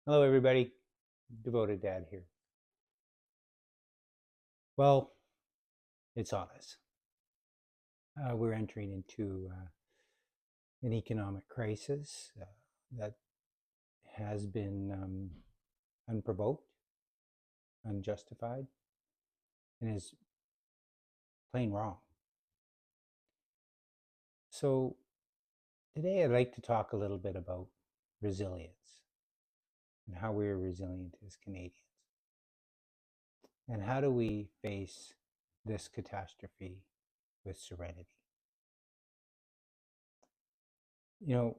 Hello, everybody. Devoted Dad here. Well, it's on us. We're entering into an economic crisis that has been unprovoked, unjustified, and is plain wrong. So, today I'd like to talk a little bit about resilience and how we're resilient as Canadians. And how do we face this catastrophe with serenity? You know,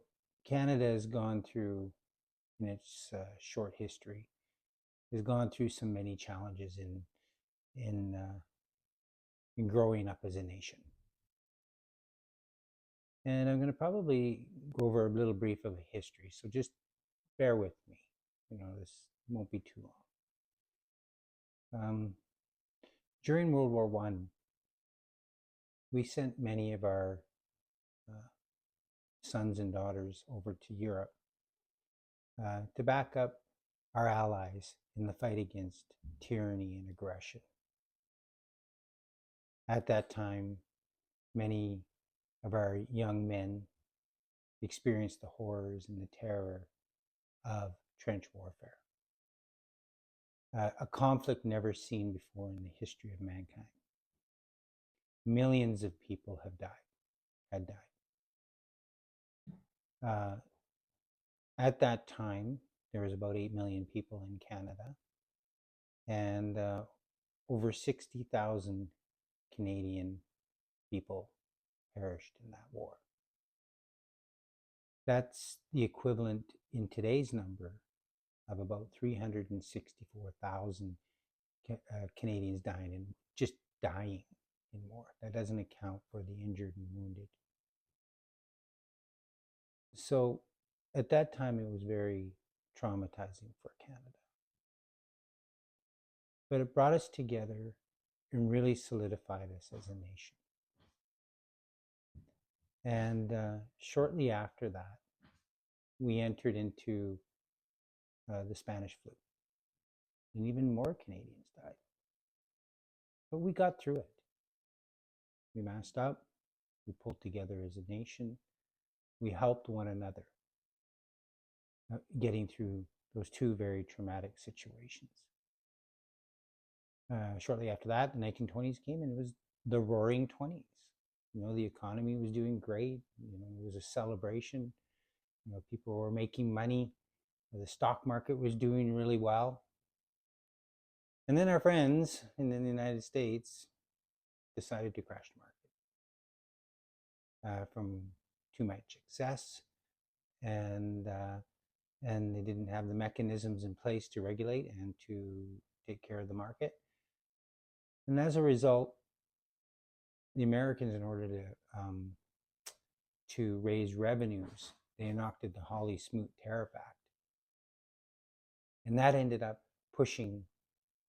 Canada has gone through, in its short history, has gone through some many challenges in in growing up as a nation. And I'm going to probably go over a little brief of a history, so just bear with me. This won't be too long. During World War One, we sent many of our uh, sons and daughters over to Europe to back up our allies in the fight against tyranny and aggression. At that time, many of our young men experienced the horrors and the terror of trench warfare, a conflict never seen before in the history of mankind. Millions of people had died. At that time, there was about 8 million people in Canada, and over 60,000 Canadian people perished in that war. That's the equivalent in today's number of about 364,000 Canadians dying in war. That doesn't account for the injured and wounded. So at that time, it was very traumatizing for Canada. But it brought us together and really solidified us as a nation. And shortly after that, we entered into the Spanish flu, and even more Canadians died. But we got through it. We masked up, we pulled together as a nation, we helped one another getting through those two very traumatic situations. Shortly after that, the 1920s came, and it was the roaring 20s. The economy was doing great. It was a celebration. People were making money. The stock market was doing really well. And then our friends in the United States decided to crash the market from too much excess, and they didn't have the mechanisms in place to regulate and to take care of the market. And as a result, the Americans, in order to raise revenues, they enacted the Hawley-Smoot Tariff Act. And that ended up pushing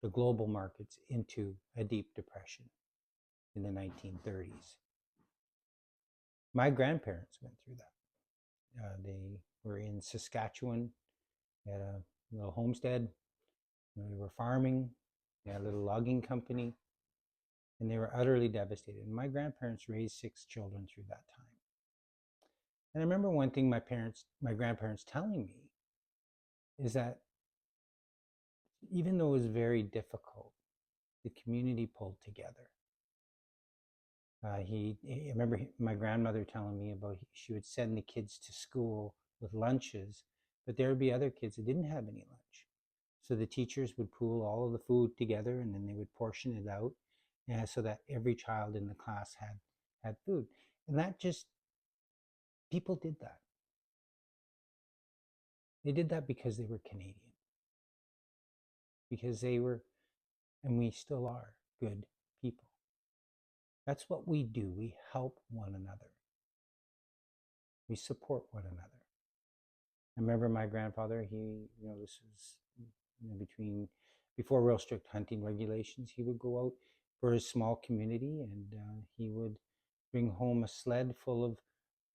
the global markets into a deep depression in the 1930s. My grandparents went through that. They were in Saskatchewan, they had a little homestead, they were farming, they had a little logging company, and they were utterly devastated. And my grandparents raised 6 children through that time. And I remember one thing my grandparents telling me is that even though it was very difficult, the community pulled together. I remember my grandmother telling me about she would send the kids to school with lunches, but there would be other kids that didn't have any lunch. So the teachers would pool all of the food together, and then they would portion it out, so that every child in the class had food. And that just, people did that. They did that because they were Canadian. Because they were, and we still are, good people. That's what we do. We help one another. We support one another. I remember my grandfather, this was before real strict hunting regulations, he would go out for his small community, and he would bring home a sled full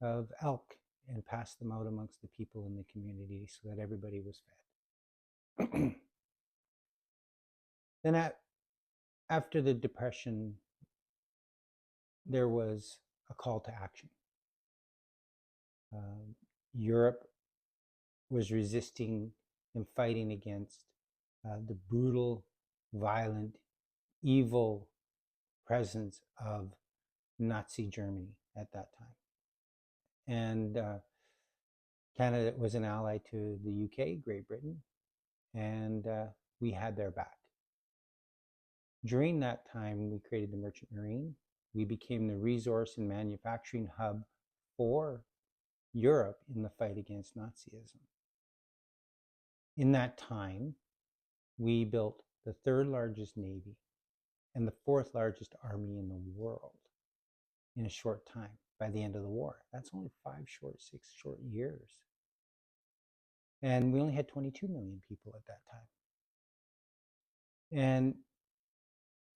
of elk and pass them out amongst the people in the community so that everybody was fed. Then after the Depression, there was a call to action. Europe was resisting and fighting against the brutal, violent, evil presence of Nazi Germany at that time. And Canada was an ally to the UK, Great Britain, and we had their back. During that time, we created the Merchant Marine. We became the resource and manufacturing hub for Europe in the fight against Nazism. In that time, we built the third largest Navy and the fourth largest army in the world in a short time by the end of the war. That's only 6 short years. And we only had 22 million people at that time. And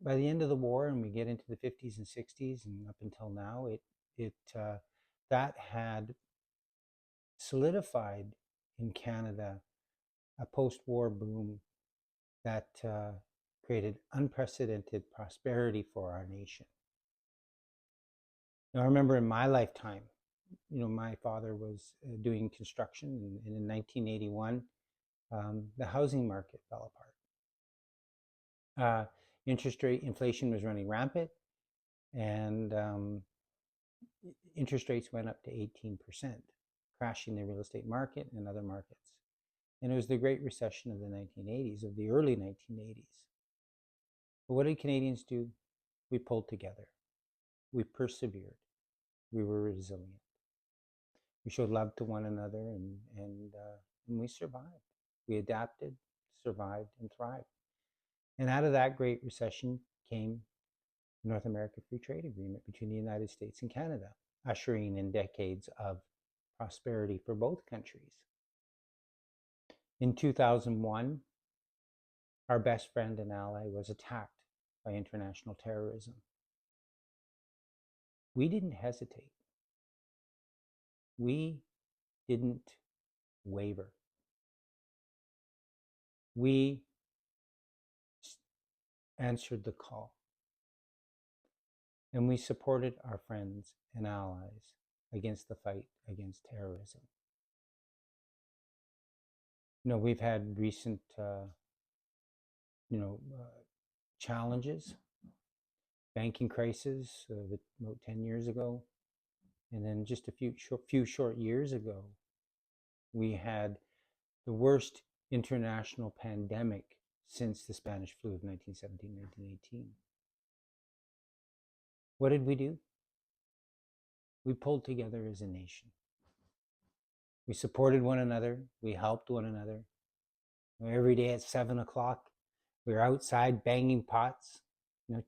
by the end of the war, and we get into the 50s and 60s and up until now, that had solidified in Canada a post-war boom that created unprecedented prosperity for our nation. Now, I remember in my lifetime, my father was doing construction, and in 1981, the housing market fell apart. Interest rate inflation was running rampant, and interest rates went up to 18%, crashing the real estate market and other markets. And it was the Great Recession of the 1980s, of the early 1980s. But what did Canadians do? We pulled together. We persevered. We were resilient. We showed love to one another, and we survived. We adapted, survived, and thrived. And out of that Great Recession came the North American Free Trade Agreement between the United States and Canada, ushering in decades of prosperity for both countries. In 2001, our best friend and ally was attacked by international terrorism. We didn't hesitate. We didn't waver. We answered the call. And we supported our friends and allies against the fight against terrorism. We've had recent, challenges, banking crisis about 10 years ago. And then just a few short years ago, we had the worst international pandemic since the Spanish flu of 1917, 1918. What did we do? We pulled together as a nation. We supported one another. We helped one another. Every day at 7 o'clock, we were outside banging pots,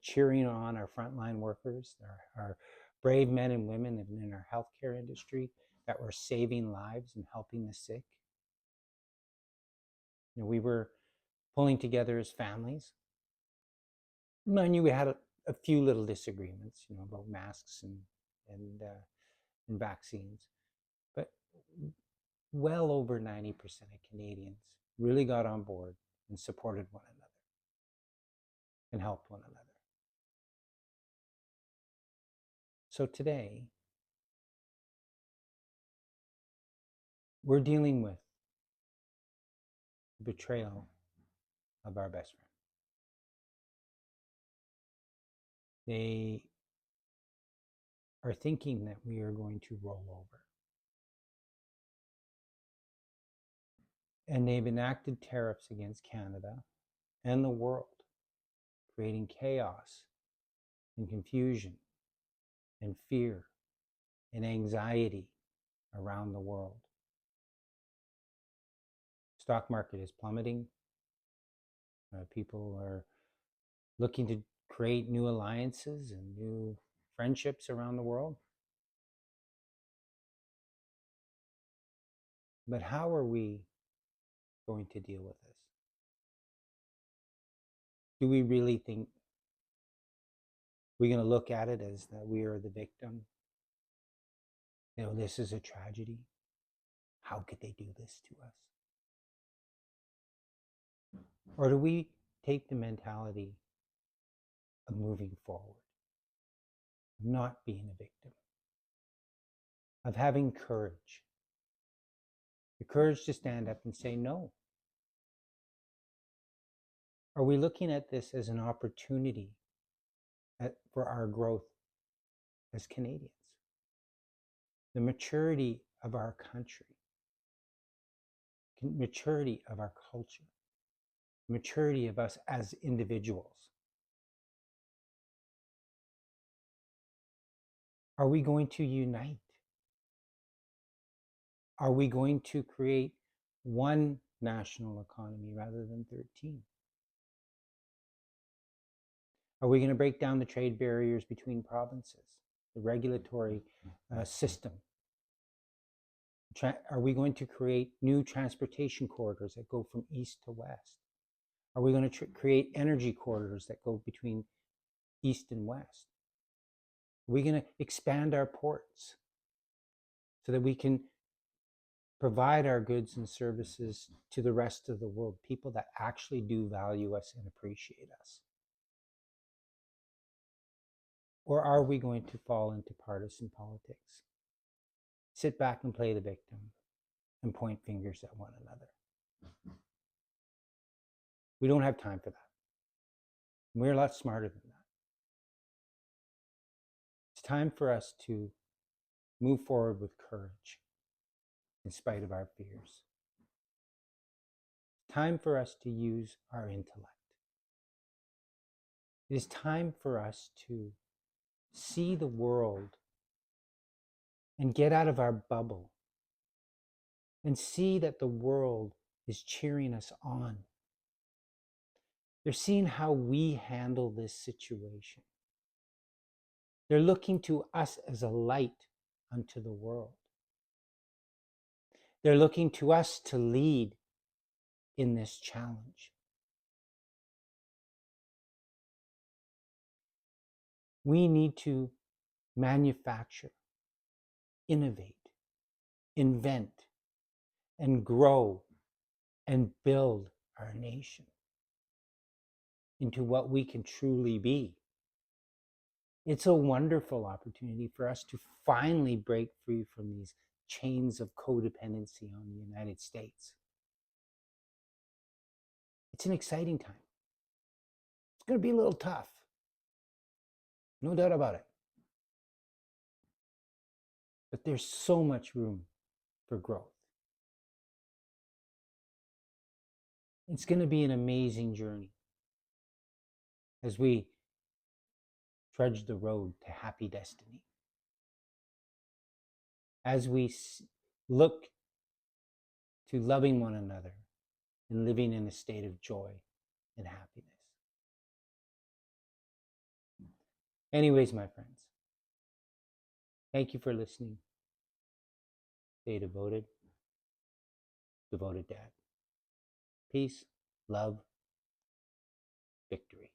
cheering on our frontline workers, our brave men and women in our healthcare industry that were saving lives and helping the sick. We were pulling together as families. Mind you, we had a few little disagreements, about masks and vaccines, but well over 90% of Canadians really got on board and supported one another and helped one another. So today, we're dealing with the betrayal of our best friend. They are thinking that we are going to roll over. And they've enacted tariffs against Canada and the world, creating chaos and confusion and fear and anxiety around the world. Stock market is plummeting. People are looking to create new alliances and new friendships around the world. But how are we going to deal with this? Do we really think we're going to look at it as that we are the victim? This is a tragedy. How could they do this to us? Or do we take the mentality of moving forward, of not being a victim, of having courage, the courage to stand up and say no? Are we looking at this as an opportunity for our growth as Canadians? The maturity of our country, maturity of our culture, maturity of us as individuals. Are we going to unite? Are we going to create one national economy rather than 13? Are we going to break down the trade barriers between provinces, the regulatory system? Are we going to create new transportation corridors that go from east to west? Are we going to create energy corridors that go between east and west? Are we going to expand our ports so that we can provide our goods and services to the rest of the world, people that actually do value us and appreciate us? Or are we going to fall into partisan politics? Sit back and play the victim and point fingers at one another. We don't have time for that. We're a lot smarter than that. It's time for us to move forward with courage in spite of our fears. It's time for us to use our intellect. It is time for us to see the world and get out of our bubble and see that the world is cheering us on. They're seeing how we handle this situation. They're looking to us as a light unto the world. They're looking to us to lead in this challenge. We need to manufacture, innovate, invent, and grow and build our nation into what we can truly be. It's a wonderful opportunity for us to finally break free from these chains of codependency on the United States. It's an exciting time. It's going to be a little tough. No doubt about it. But there's so much room for growth. It's going to be an amazing journey as we trudge the road to happy destiny. As we look to loving one another and living in a state of joy and happiness. Anyways, my friends, thank you for listening. Stay devoted. Devoted Dad. Peace, love, victory.